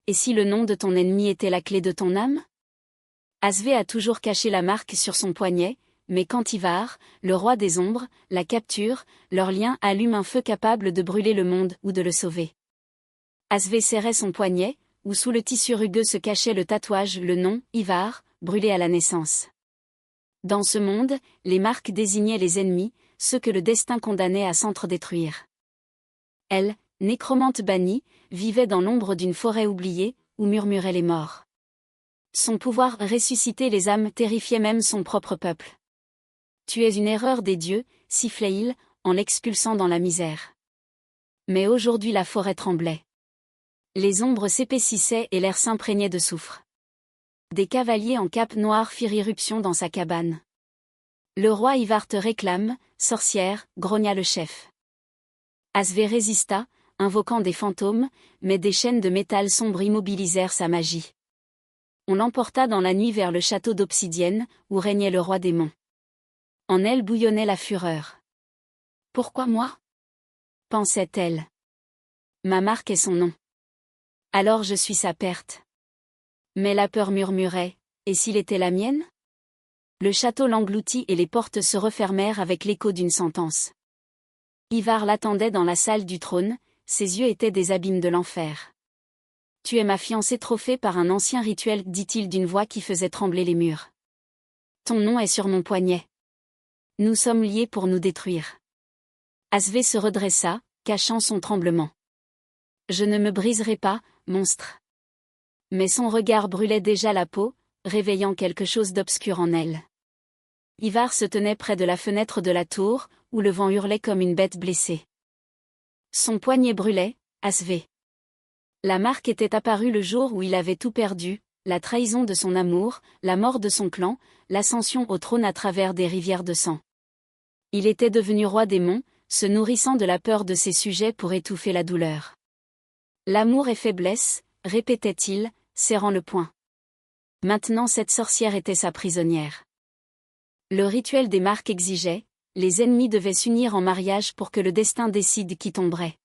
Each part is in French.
et si le nom de ton ennemi était la clé de ton âme? Asvé a toujours caché la marque sur son poignet, mais quand Ivar, le roi des ombres, la capture, leur lien allume un feu capable de brûler le monde ou de le sauver. Asvé serrait son poignet, où sous le tissu rugueux se cachait le tatouage, le nom, Ivar, brûlé à la naissance. Dans ce monde, les marques désignaient les ennemis, ceux que le destin condamnait à s'entre-détruire. Elle, nécromante bannie, vivait dans l'ombre d'une forêt oubliée, où murmuraient les morts. Son pouvoir ressuscitait les âmes terrifiait même son propre peuple. Tu es une erreur des dieux, sifflait-il, en l'expulsant dans la misère. Mais aujourd'hui la forêt tremblait. Les ombres s'épaississaient et l'air s'imprégnait de soufre. Des cavaliers en cape noire firent irruption dans sa cabane. Le roi Ivar te réclame, sorcière, grogna le chef. Asvé résista, invoquant des fantômes, mais des chaînes de métal sombre immobilisèrent sa magie. On l'emporta dans la nuit vers le château d'Obsidienne, où régnait le roi démon. En elle bouillonnait la fureur. Pourquoi moi? Pensait-elle. Ma marque est son nom. Alors je suis sa perte. Mais la peur murmurait, et s'il était la mienne? Le château l'engloutit et les portes se refermèrent avec l'écho d'une sentence. Ivar l'attendait dans la salle du trône, ses yeux étaient des abîmes de l'enfer. Tu es ma fiancée trophée par un ancien rituel, dit-il d'une voix qui faisait trembler les murs. Ton nom est sur mon poignet. Nous sommes liés pour nous détruire. Asvé se redressa, cachant son tremblement. Je ne me briserai pas, monstre. Mais son regard brûlait déjà la peau, réveillant quelque chose d'obscur en elle. Ivar se tenait près de la fenêtre de la tour, où le vent hurlait comme une bête blessée. Son poignet brûlait, Asvé. La marque était apparue le jour où il avait tout perdu, la trahison de son amour, la mort de son clan, l'ascension au trône à travers des rivières de sang. Il était devenu roi démon, se nourrissant de la peur de ses sujets pour étouffer la douleur. L'amour est faiblesse, répétait-il, serrant le poing. Maintenant cette sorcière était sa prisonnière. Le rituel des marques exigeait, les ennemis devaient s'unir en mariage pour que le destin décide qui tomberait.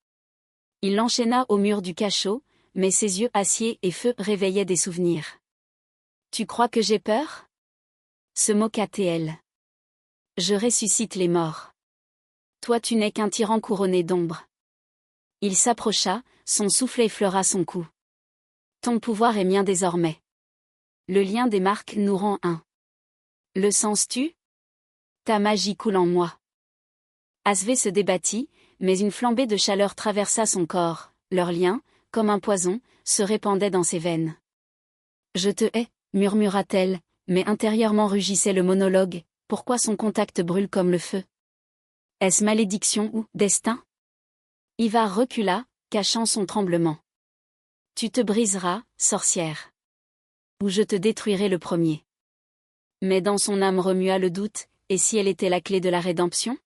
Il l'enchaîna au mur du cachot, mais ses yeux acier et feu réveillaient des souvenirs. Tu crois que j'ai peur? Se moqua Théel. Je ressuscite les morts. Toi tu n'es qu'un tyran couronné d'ombre. Il s'approcha, son souffle effleura son cou. Ton pouvoir est mien désormais. Le lien des marques nous rend un. Le sens-tu? Ta magie coule en moi. Asvé se débattit, mais une flambée de chaleur traversa son corps, leur lien, comme un poison, se répandait dans ses veines. Je te hais, murmura-t-elle, mais intérieurement rugissait le monologue, pourquoi son contact brûle comme le feu? Est-ce malédiction ou destin? Ivar recula, cachant son tremblement. Tu te briseras, sorcière. Ou je te détruirai le premier. Mais dans son âme remua le doute, et si elle était la clé de la rédemption?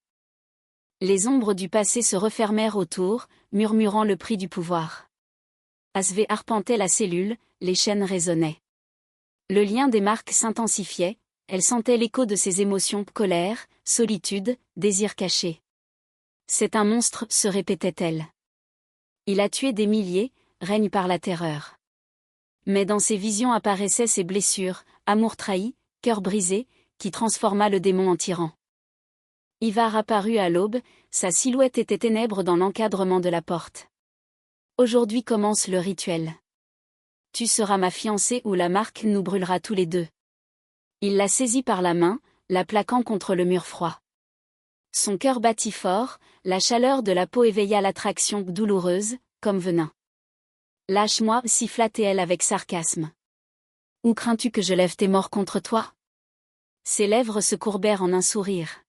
Les ombres du passé se refermèrent autour, murmurant le prix du pouvoir. Asvé arpentait la cellule, les chaînes résonnaient. Le lien des marques s'intensifiait, elle sentait l'écho de ses émotions, colère, solitude, désir caché. C'est un monstre, se répétait-elle. Il a tué des milliers, règne par la terreur. Mais dans ses visions apparaissaient ses blessures, amour trahi, cœur brisé, qui transforma le démon en tyran. Ivar apparut à l'aube, sa silhouette était ténèbre dans l'encadrement de la porte. Aujourd'hui commence le rituel. Tu seras ma fiancée ou la marque nous brûlera tous les deux. Il la saisit par la main, la plaquant contre le mur froid. Son cœur battit fort, la chaleur de la peau éveilla l'attraction douloureuse, comme venin. Lâche-moi, siffla Théel avec sarcasme. Ou crains-tu que je lève tes morts contre toi? Ses lèvres se courbèrent en un sourire.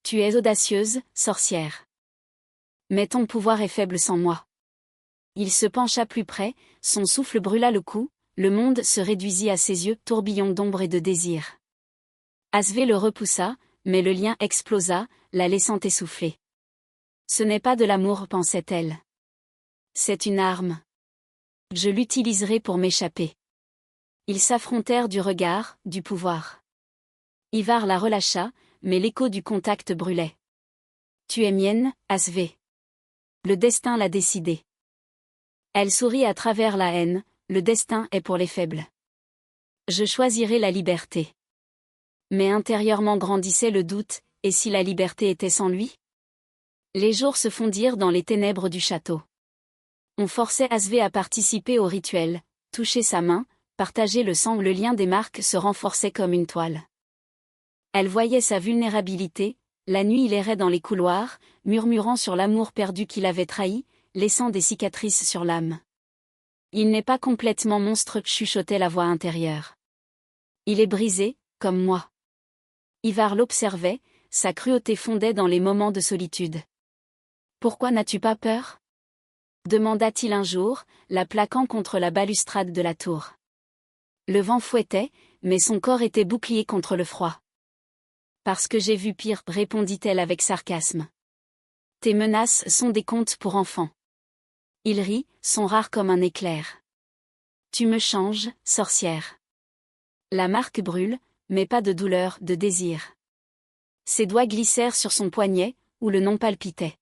Tu es audacieuse, sorcière. Mais ton pouvoir est faible sans moi. Il se pencha plus près, son souffle brûla le cou, le monde se réduisit à ses yeux, tourbillon d'ombre et de désir. Asvé le repoussa, mais le lien explosa, la laissant essouffler. Ce n'est pas de l'amour, pensait-elle. C'est une arme. Je l'utiliserai pour m'échapper. Ils s'affrontèrent du regard, du pouvoir. Ivar la relâcha, mais l'écho du contact brûlait. Tu es mienne, Asvé. Le destin l'a décidé. Elle sourit à travers la haine, le destin est pour les faibles. Je choisirai la liberté. Mais intérieurement grandissait le doute, et si la liberté était sans lui? Les jours se fondirent dans les ténèbres du château. On forçait Asvé à participer au rituel, toucher sa main, partager le sang, le lien des marques se renforçait comme une toile. Elle voyait sa vulnérabilité, la nuit il errait dans les couloirs, murmurant sur l'amour perdu qu'il avait trahi, laissant des cicatrices sur l'âme. Il n'est pas complètement monstre, chuchotait la voix intérieure. Il est brisé, comme moi. Ivar l'observait, sa cruauté fondait dans les moments de solitude. Pourquoi n'as-tu pas peur? Demanda-t-il un jour, la plaquant contre la balustrade de la tour. Le vent fouettait, mais son corps était bouclier contre le froid. Parce que j'ai vu pire, répondit-elle avec sarcasme. Tes menaces sont des contes pour enfants. Il rit, sont rares comme un éclair. Tu me changes, sorcière. La marque brûle, mais pas de douleur, de désir. Ses doigts glissèrent sur son poignet, où le nom palpitait.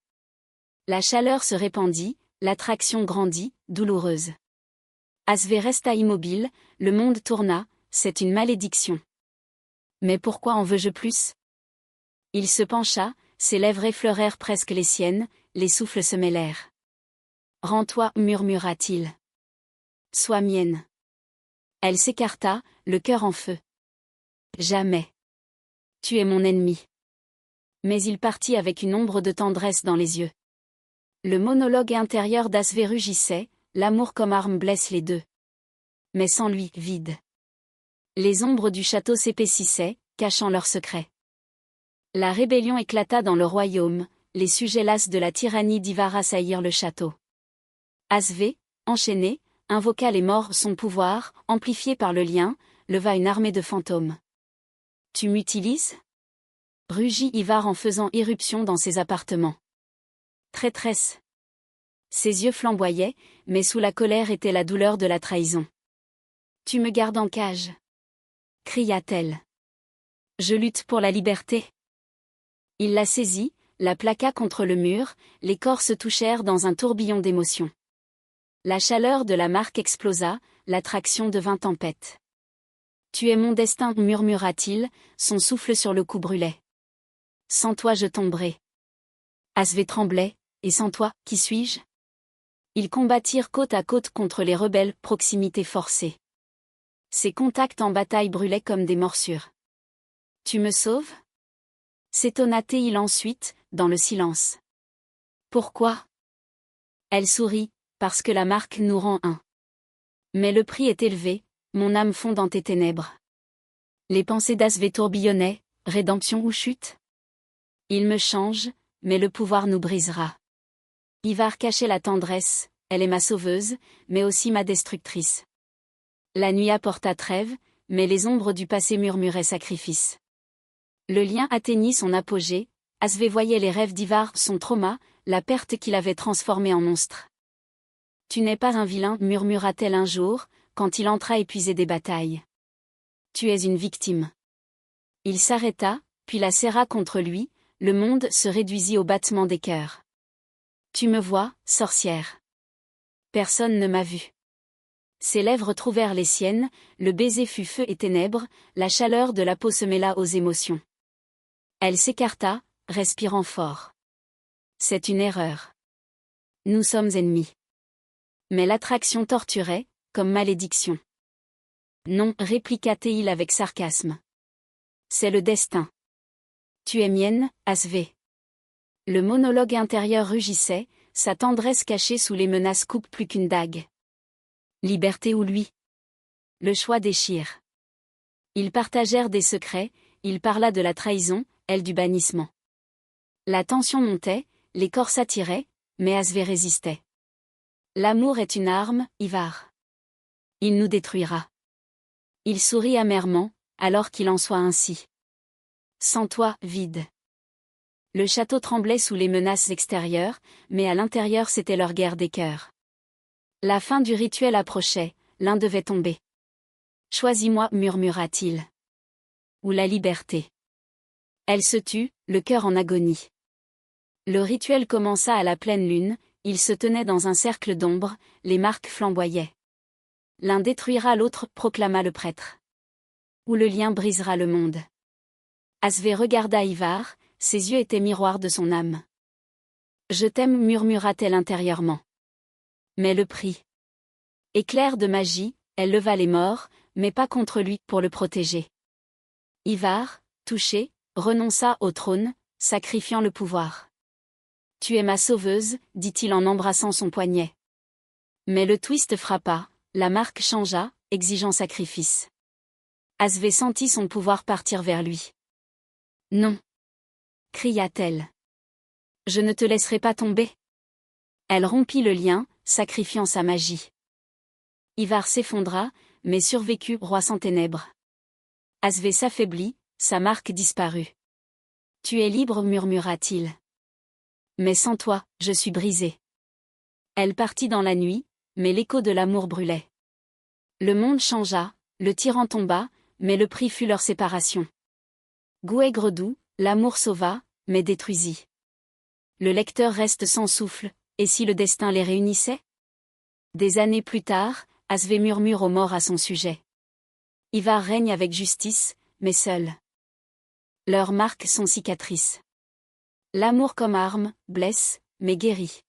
La chaleur se répandit, l'attraction grandit, douloureuse. Asvé resta immobile, le monde tourna, c'est une malédiction. Mais pourquoi en veux-je plus? Il se pencha, ses lèvres effleurèrent presque les siennes, les souffles se mêlèrent. Rends-toi, murmura-t-il. Sois mienne. Elle s'écarta, le cœur en feu. Jamais. Tu es mon ennemi. Mais il partit avec une ombre de tendresse dans les yeux. Le monologue intérieur d'Asvé rugissait, l'amour comme arme blesse les deux. Mais sans lui, vide. Les ombres du château s'épaississaient, cachant leurs secrets. La rébellion éclata dans le royaume, les sujets las de la tyrannie d'Ivar assaillirent le château. Asvé, enchaîné, invoqua les morts, son pouvoir, amplifié par le lien, leva une armée de fantômes. Tu m'utilises? Rugit Ivar en faisant irruption dans ses appartements. Traîtresse. Ses yeux flamboyaient, mais sous la colère était la douleur de la trahison. Tu me gardes en cage. Cria-t-elle. Je lutte pour la liberté. Il la saisit, la plaqua contre le mur, les corps se touchèrent dans un tourbillon d'émotions. La chaleur de la marque explosa, l'attraction devint tempête. Tu es mon destin, murmura-t-il, son souffle sur le cou brûlait. Sans toi je tomberai. Asvé tremblait, et sans toi, qui suis-je? Ils combattirent côte à côte contre les rebelles, proximité forcée. Ses contacts en bataille brûlaient comme des morsures. Tu me sauves? S'étonna-t-il ensuite, dans le silence. Pourquoi? Elle sourit, parce que la marque nous rend un. Mais le prix est élevé, mon âme fond dans tes ténèbres. Les pensées d'Asvé tourbillonnaient, rédemption ou chute? Il me change, mais le pouvoir nous brisera. Ivar cachait la tendresse, elle est ma sauveuse, mais aussi ma destructrice. La nuit apporta trêve, mais les ombres du passé murmuraient sacrifice. Le lien atteignit son apogée, Asvé voyait les rêves d'Ivar, son trauma, la perte qu'il avait transformé en monstre. Tu n'es pas un vilain, murmura-t-elle un jour, quand il entra épuisé des batailles. Tu es une victime. Il s'arrêta, puis la serra contre lui, le monde se réduisit au battement des cœurs. Tu me vois, sorcière. Personne ne m'a vu. Ses lèvres trouvèrent les siennes, le baiser fut feu et ténèbres, la chaleur de la peau se mêla aux émotions. Elle s'écarta, respirant fort. C'est une erreur. Nous sommes ennemis. Mais l'attraction torturait, comme malédiction. Non, répliqua-t-il avec sarcasme. C'est le destin. Tu es mienne, Asvé. Le monologue intérieur rugissait, sa tendresse cachée sous les menaces coupe plus qu'une dague. Liberté ou lui? Le choix déchire. Ils partagèrent des secrets, il parla de la trahison, elle du bannissement. La tension montait, les corps s'attiraient, mais Asvé résistait. L'amour est une arme, Ivar. Il nous détruira. Il sourit amèrement, alors qu'il en soit ainsi. Sans toi, vide. Le château tremblait sous les menaces extérieures, mais à l'intérieur c'était leur guerre des cœurs. La fin du rituel approchait, l'un devait tomber. Choisis-moi, murmura-t-il. Ou la liberté. Elle se tut, le cœur en agonie. Le rituel commença à la pleine lune, ils se tenaient dans un cercle d'ombre, les marques flamboyaient. l'un détruira l'autre, proclama le prêtre. Ou le lien brisera le monde. Asvé regarda Ivar, ses yeux étaient miroirs de son âme. Je t'aime, murmura-t-elle intérieurement. Mais le prix. Éclair de magie, elle leva les morts, mais pas contre lui, pour le protéger. Ivar, touché, renonça au trône, sacrifiant le pouvoir. Tu es ma sauveuse, dit-il en embrassant son poignet. Mais le twist frappa, la marque changea, exigeant sacrifice. Asvé sentit son pouvoir partir vers lui. Non, cria-t-elle. Je ne te laisserai pas tomber. Elle rompit le lien, sacrifiant sa magie. Ivar s'effondra, mais survécut, roi sans ténèbres. Asvé s'affaiblit, sa marque disparut. Tu es libre, murmura-t-il. Mais sans toi, je suis brisée. Elle partit dans la nuit, mais l'écho de l'amour brûlait. Le monde changea, le tyran tomba, mais le prix fut leur séparation. Gouaigre doux, l'amour sauva, mais détruisit. Le lecteur reste sans souffle, et si le destin les réunissait? Des années plus tard, Asvé murmure aux morts à son sujet. Ivar règne avec justice, mais seul. Leurs marques sont cicatrices. L'amour comme arme, blesse, mais guérit.